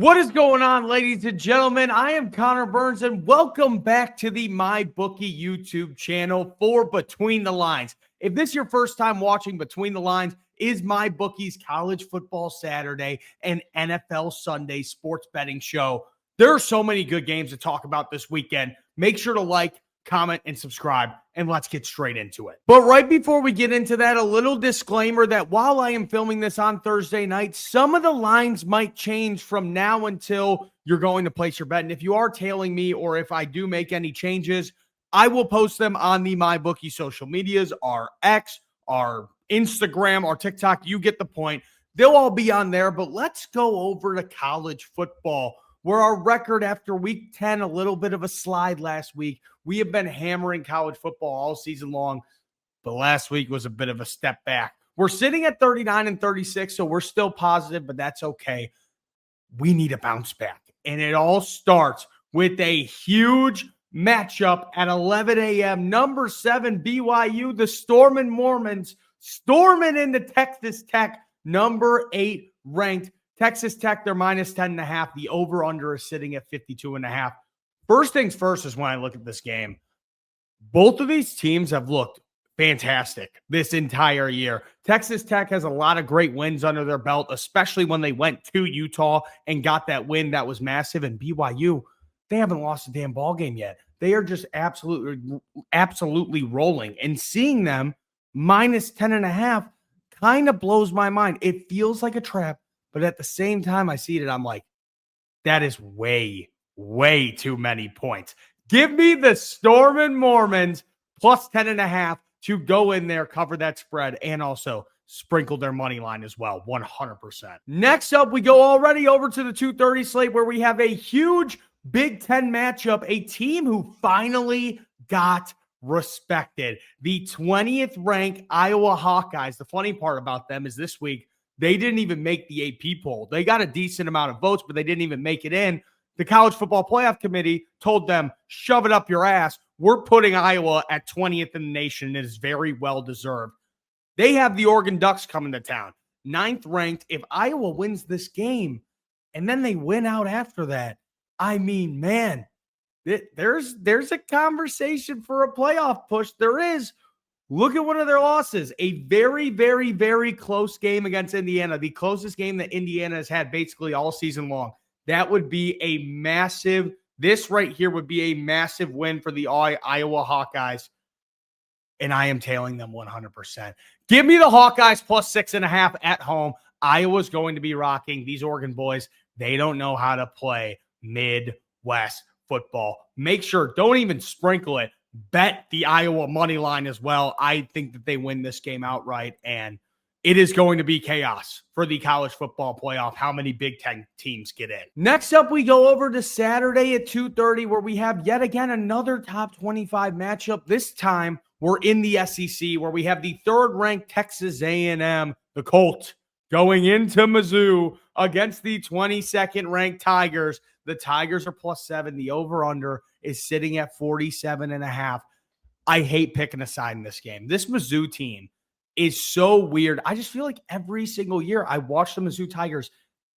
What is going on, ladies and gentlemen? I am Connor Burns, and welcome back to the MyBookie YouTube channel for Between the Lines. If this is your first time watching Between the Lines, is MyBookie's college football Saturday and NFL Sunday sports betting show. There are so many good games to talk about this weekend. Make sure to like, comment, and subscribe, and let's get straight into it. But right before we get into that, a little disclaimer that while I am filming this on Thursday night, some of the lines might change from now until you're going to place your bet. And if you are tailing me, or if I do make any changes, I will post them on the MyBookie social medias, our X, our Instagram, our TikTok. You get the point. They'll all be on there, but let's go over to college football, where our record after week 10, a little bit of a slide last week. We have been hammering college football all season long, but last week was a bit of a step back. We're sitting at 39-36, so we're still positive, but that's okay. We need a bounce back, and it all starts with a huge matchup at 11 a.m. Number 7 BYU, the Stormin' Mormons, storming into Texas Tech, number 8 ranked. Texas Tech, they're minus 10.5. The over-under is sitting at 52.5. First things first is when I look at this game, both of these teams have looked fantastic this entire year. Texas Tech has a lot of great wins under their belt, especially when they went to Utah and got that win that was massive. And BYU, they haven't lost a damn ball game yet. They are just absolutely rolling. And seeing them minus 10.5 kind of blows my mind. It feels like a trap. But at the same time, I see it, I'm like, that is way too many points. Give me the Stormin' Mormons plus 10.5 to go in there, cover that spread, and also sprinkle their money line as well, 100%. Next up, we go already over to the 2:30 slate, where we have a huge Big Ten matchup, a team who finally got respected. The 20th ranked Iowa Hawkeyes. The funny part about them is this week, they didn't even make the AP poll. They got a decent amount of votes, but they didn't even make it in. The College Football Playoff Committee told them, shove it up your ass. We're putting Iowa at 20th in the nation. It is very well deserved. They have the Oregon Ducks coming to town, 9th ranked. If Iowa wins this game and then they win out after that, I mean, man, there's a conversation for a playoff push. There is. Look at one of their losses, a very close game against Indiana, the closest game that Indiana has had basically all season long. That would be a massive, this right here would be a massive win for the Iowa Hawkeyes, and I am tailing them 100%. Give me the Hawkeyes plus 6.5 at home. Iowa's going to be rocking. These Oregon boys, they don't know how to play Midwest football. Make sure, don't even sprinkle it. Bet the Iowa money line as well. I think that they win this game outright, and it is going to be chaos for the college football playoff. How many Big Ten teams get in? Next up, we go over to Saturday at 2:30, where we have yet again another top 25 matchup. This time, we're in the SEC, where we have the 3rd-ranked Texas A&M, the Colt, going into Mizzou against the 22nd-ranked Tigers. The Tigers are plus 7. The over-under is sitting at 47.5. I hate picking a side in this game. This Mizzou team is so weird. I just feel like every single year I watch the Mizzou Tigers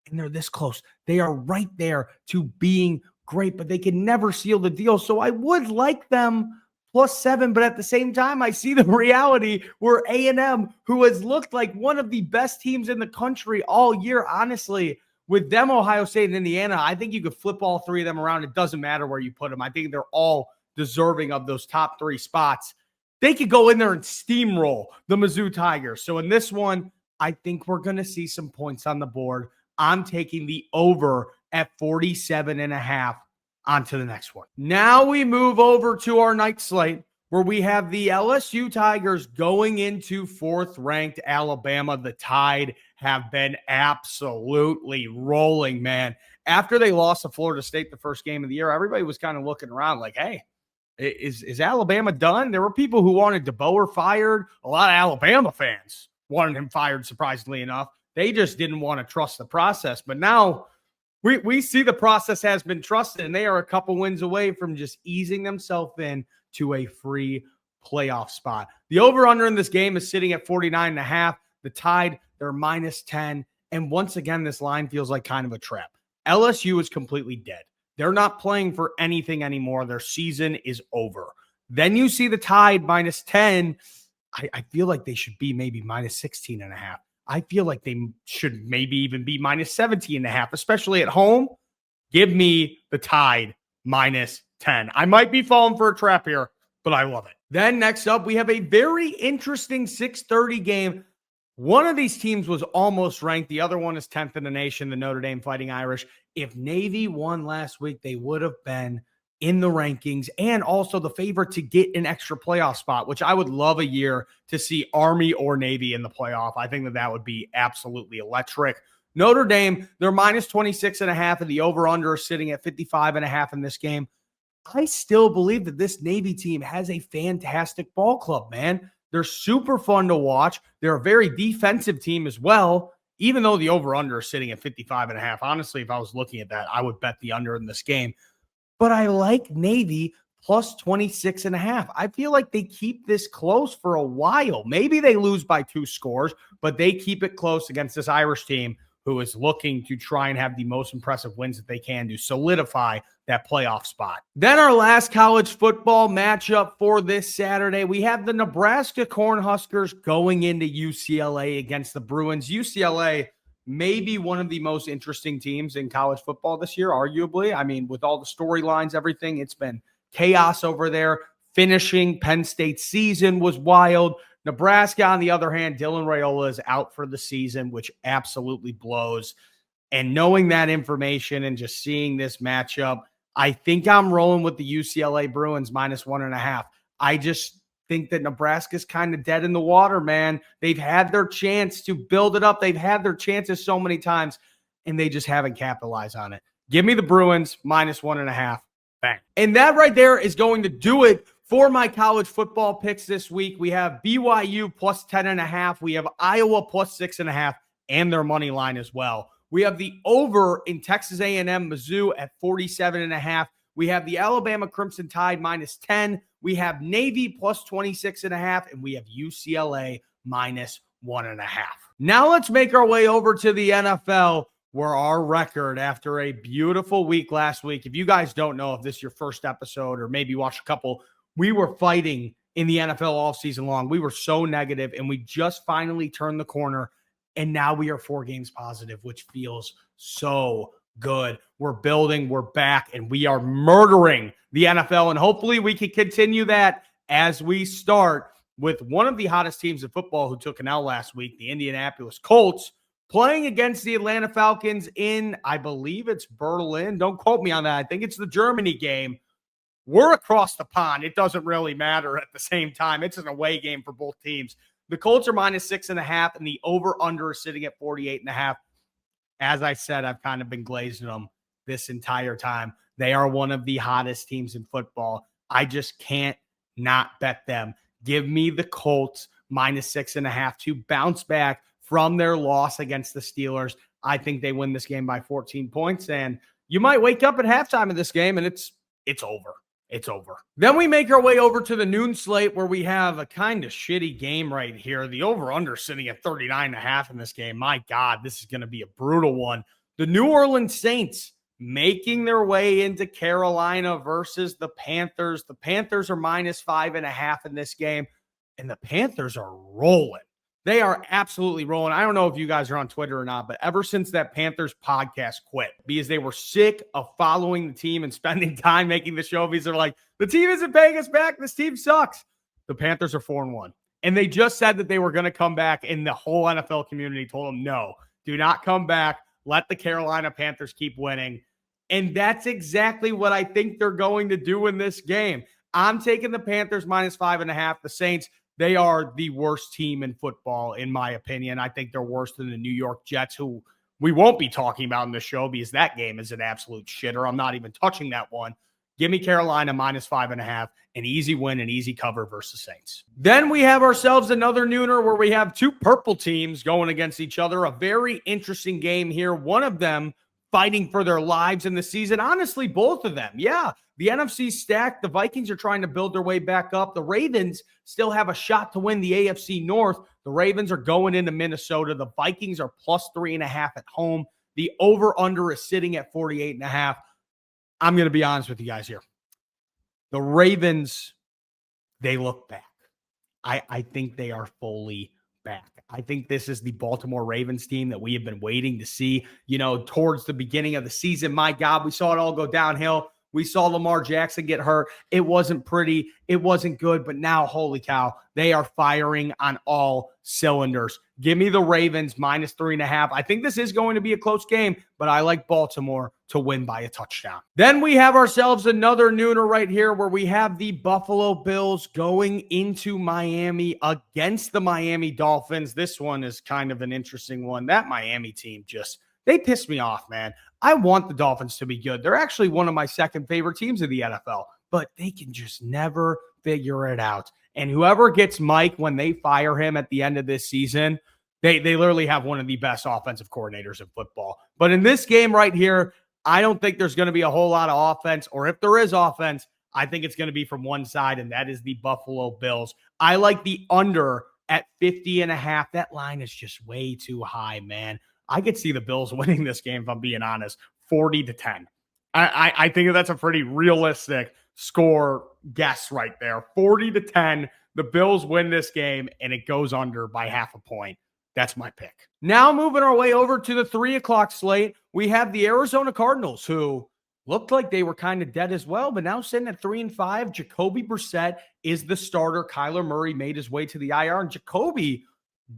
and they're this close. They are right there to being great, but they can never seal the deal. So I would like them plus 7, but at the same time, I see the reality where A&M, who has looked like one of the best teams in the country all year, honestly, with them, Ohio State and Indiana, I think you could flip all three of them around. It doesn't matter where you put them. I think they're all deserving of those top 3 spots. They could go in there and steamroll the Mizzou Tigers. So in this one, I think we're going to see some points on the board. I'm taking the over at 47.5. On to the next one. Now we move over to our night slate, where we have the LSU Tigers going into 4th-ranked Alabama. The Tide have been absolutely rolling, man. After they lost to Florida State the first game of the year, everybody was kind of looking around like, hey, is Alabama done? There were people who wanted DeBoer fired. A lot of Alabama fans wanted him fired, surprisingly enough. They just didn't want to trust the process. But now we see the process has been trusted, and they are a couple wins away from just easing themselves in to a free playoff spot. The over-under in this game is sitting at 49.5. The Tide, they're minus 10. And once again, this line feels like kind of a trap. LSU is completely dead. They're not playing for anything anymore. Their season is over. Then you see the Tide -10. I feel like they should be maybe -16.5. I feel like they should maybe even be -17.5, especially at home. Give me the Tide -10. I might be falling for a trap here, but I love it. Then next up, we have a very interesting 6:30 game. One of these teams was almost ranked. The other one is 10th in the nation, the Notre Dame Fighting Irish. If Navy won last week, they would have been in the rankings and also the favorite to get an extra playoff spot, which I would love a year to see Army or Navy in the playoff. I think that would be absolutely electric. Notre Dame, they're -26.5, and the over-under is sitting at 55.5 in this game. I still believe that this Navy team has a fantastic ball club, man. They're super fun to watch. They're a very defensive team as well, even though the over-under is sitting at 55.5. Honestly, if I was looking at that, I would bet the under in this game. But I like Navy plus 26.5. I feel like they keep this close for a while. Maybe they lose by 2 scores, but they keep it close against this Irish team who is looking to try and have the most impressive wins that they can to solidify that playoff spot. Then our last college football matchup for this Saturday, we have the Nebraska Cornhuskers going into UCLA against the Bruins. UCLA may be one of the most interesting teams in college football this year, arguably. I mean, with all the storylines, everything, it's been chaos over there. Finishing Penn State's season was wild. Nebraska, on the other hand, Dylan Raiola is out for the season, which absolutely blows. And knowing that information and just seeing this matchup, I think I'm rolling with the UCLA Bruins -1.5. I just think that Nebraska's kind of dead in the water, man. They've had their chance to build it up. They've had their chances so many times, and they just haven't capitalized on it. Give me the Bruins -1.5. Bang. And that right there is going to do it for my college football picks this week. We have BYU plus 10.5. We have Iowa plus 6.5 and their money line as well. We have the over in Texas A&M Mizzou at 47.5. We have the Alabama Crimson Tide -10. We have Navy plus 26.5, and we have UCLA -1.5. Now let's make our way over to the NFL, where our record after a beautiful week last week, if you guys don't know if this is your first episode or maybe watch a couple, we were fighting in the NFL all season long. We were so negative, and we just finally turned the corner, and now we are 4 games positive, which feels so good. We're building, we're back, and we are murdering the NFL, and hopefully we can continue that as we start with one of the hottest teams in football who took an L last week, the Indianapolis Colts, playing against the Atlanta Falcons in, I believe it's Berlin. Don't quote me on that. I think it's the Germany game. We're across the pond. It doesn't really matter at the same time. It's an away game for both teams. The Colts are -6.5, and the over-under is sitting at 48.5. As I said, I've kind of been glazing them this entire time. They are one of the hottest teams in football. I just can't not bet them. Give me the Colts -6.5 to bounce back from their loss against the Steelers. I think they win this game by 14 points, and you might wake up at halftime of this game, and it's over. It's over. Then we make our way over to the noon slate, where we have a kind of shitty game right here. The over-under sitting at 39.5 in this game. My God, this is going to be a brutal one. The New Orleans Saints making their way into Carolina versus the Panthers. The Panthers are -5.5 in this game, and the Panthers are rolling. They are absolutely rolling. I don't know if you guys are on Twitter or not, but ever since that Panthers podcast quit, because they were sick of following the team and spending time making the show, because they're like, the team isn't paying us back. This team sucks. The Panthers are 4-1. And they just said that they were going to come back, and the whole NFL community told them, no, do not come back. Let the Carolina Panthers keep winning. And that's exactly what I think they're going to do in this game. I'm taking the Panthers -5.5. The Saints, they are the worst team in football, in my opinion. I think they're worse than the New York Jets, who we won't be talking about in the show because that game is an absolute shitter. I'm not even touching that one. Give me Carolina -5.5, an easy win, an easy cover versus Saints. Then we have ourselves another nooner where we have 2 purple teams going against each other. A very interesting game here. One of them fighting for their lives in the season. Honestly, both of them. Yeah, the NFC's stacked. The Vikings are trying to build their way back up. The Ravens still have a shot to win the AFC North. The Ravens are going into Minnesota. The Vikings are +3.5 at home. The over-under is sitting at 48.5. I'm going to be honest with you guys here. The Ravens, they look back. I think they are fully back. I think this is the Baltimore Ravens team that we have been waiting to see, towards the beginning of the season. My God, we saw it all go downhill. We saw Lamar Jackson get hurt. It wasn't pretty. It wasn't good. But now, holy cow, they are firing on all cylinders. Give me the Ravens minus 3.5. I think this is going to be a close game, but I like Baltimore to win by a touchdown. Then we have ourselves another nooner right here where we have the Buffalo Bills going into Miami against the Miami Dolphins. This one is kind of an interesting one. That Miami team they piss me off, man. I want the Dolphins to be good. They're actually one of my second favorite teams in the NFL, but they can just never figure it out. And whoever gets Mike when they fire him at the end of this season, they literally have one of the best offensive coordinators in football. But in this game right here, I don't think there's going to be a whole lot of offense, or if there is offense, I think it's going to be from one side, and that is the Buffalo Bills. I like the under at 50.5. That line is just way too high, man. I could see the Bills winning this game, if I'm being honest, 40-10. I think that's a pretty realistic score guess right there. 40-10. The Bills win this game, and it goes under by half a point. That's my pick. Now moving our way over to the 3 o'clock slate, we have the Arizona Cardinals, who looked like they were kind of dead as well, but now sitting at 3-5. Jacoby Brissett is the starter. Kyler Murray made his way to the IR, and Jacoby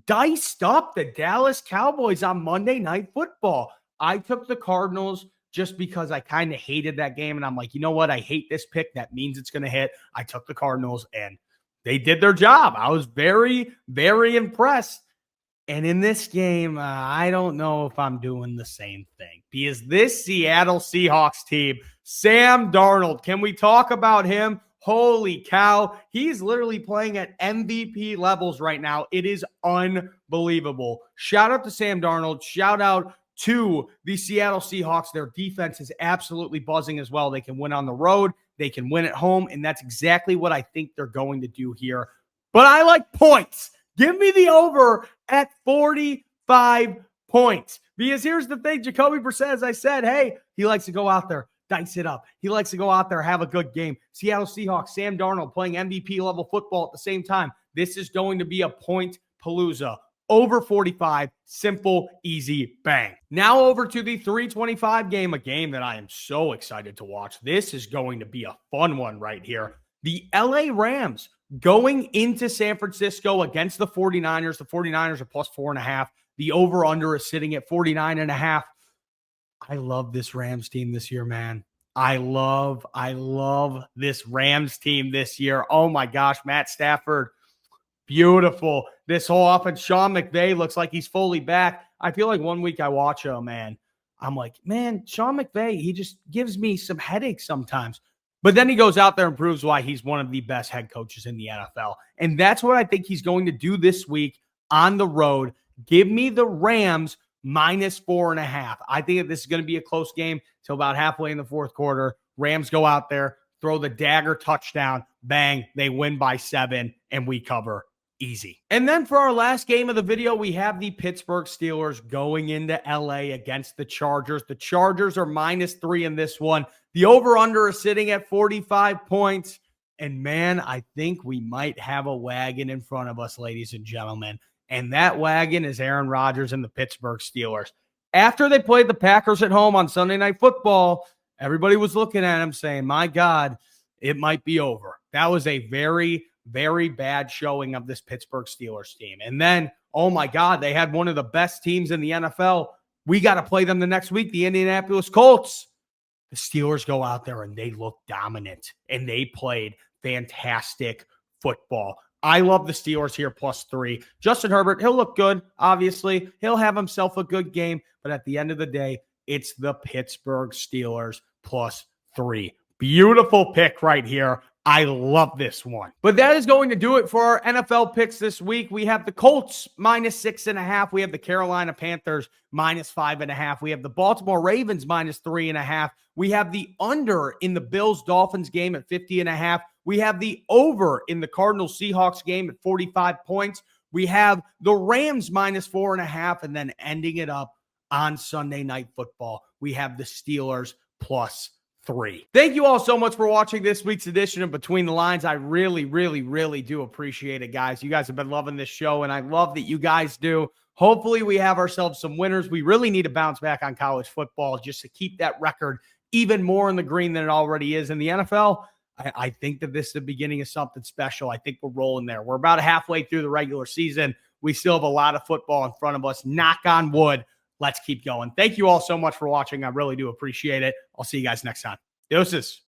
diced up the Dallas Cowboys on Monday Night Football. I took the Cardinals just because I kind of hated that game, and I'm like, you know what? I hate this pick. That means it's going to hit. I took the Cardinals, and they did their job. I was very, very impressed. And in this game, I don't know if I'm doing the same thing, because this Seattle Seahawks team, Sam Darnold, can we talk about him? Holy cow. He's literally playing at MVP levels right now. It is unbelievable. Shout out to Sam Darnold. Shout out to the Seattle Seahawks. Their defense is absolutely buzzing as well. They can win on the road. They can win at home. And that's exactly what I think they're going to do here. But I like points. Give me the over at 45 points. Because here's the thing. Jacoby Brissett, as I said, hey, he likes to go out there, dice it up. He likes to go out there, have a good game. Seattle Seahawks, Sam Darnold playing MVP level football at the same time. This is going to be a point palooza. Over 45, simple, easy, bang. Now over to the 325 game, a game that I am so excited to watch. This is going to be a fun one right here. The LA Rams going into San Francisco against the 49ers. The 49ers are plus 4.5. The over-under is sitting at 49.5. I love this Rams team this year, man. I love this Rams team this year. Oh my gosh, Matt Stafford. Beautiful. This whole offense. Sean McVay looks like he's fully back. I feel like one week I watch him, man. I'm like, man, Sean McVay, he just gives me some headaches sometimes. But then he goes out there and proves why he's one of the best head coaches in the NFL. And that's what I think he's going to do this week on the road. Give me the Rams minus 4.5. I think that this is going to be a close game till about halfway in the fourth quarter. Rams go out there, throw the dagger touchdown, bang, they win by 7, and we cover easy. And then for our last game of the video, we have the Pittsburgh Steelers going into LA against the Chargers. The Chargers are minus 3 in this one. The over-under is sitting at 45 points. And man, I think we might have a wagon in front of us, ladies and gentlemen. And that wagon is Aaron Rodgers and the Pittsburgh Steelers. After they played the Packers at home on Sunday Night Football, everybody was looking at him saying, my God, it might be over. That was a very, very bad showing of this Pittsburgh Steelers team. And then, oh my God, they had one of the best teams in the NFL. We got to play them the next week, the Indianapolis Colts. The Steelers go out there and they look dominant, and they played fantastic football. I love the Steelers here plus 3. Justin Herbert, he'll look good, obviously. He'll have himself a good game, but at the end of the day, it's the Pittsburgh Steelers plus 3. Beautiful pick right here. I love this one. But that is going to do it for our NFL picks this week. We have the Colts minus 6.5. We have the Carolina Panthers minus 5.5. We have the Baltimore Ravens minus 3.5. We have the under in the Bills-Dolphins game at 50.5. We have the over in the Cardinals-Seahawks game at 45 points. We have the Rams minus 4.5, and then ending it up on Sunday Night Football. We have the Steelers +3. Thank you all so much for watching this week's edition of Between the Lines. I really, really, really do appreciate it, guys. You guys have been loving this show, and I love that you guys do. Hopefully, we have ourselves some winners. We really need to bounce back on college football just to keep that record even more in the green than it already is in the NFL. I think that this is the beginning of something special. I think we're rolling there. We're about halfway through the regular season. We still have a lot of football in front of us. Knock on wood. Let's keep going. Thank you all so much for watching. I really do appreciate it. I'll see you guys next time. Deuces.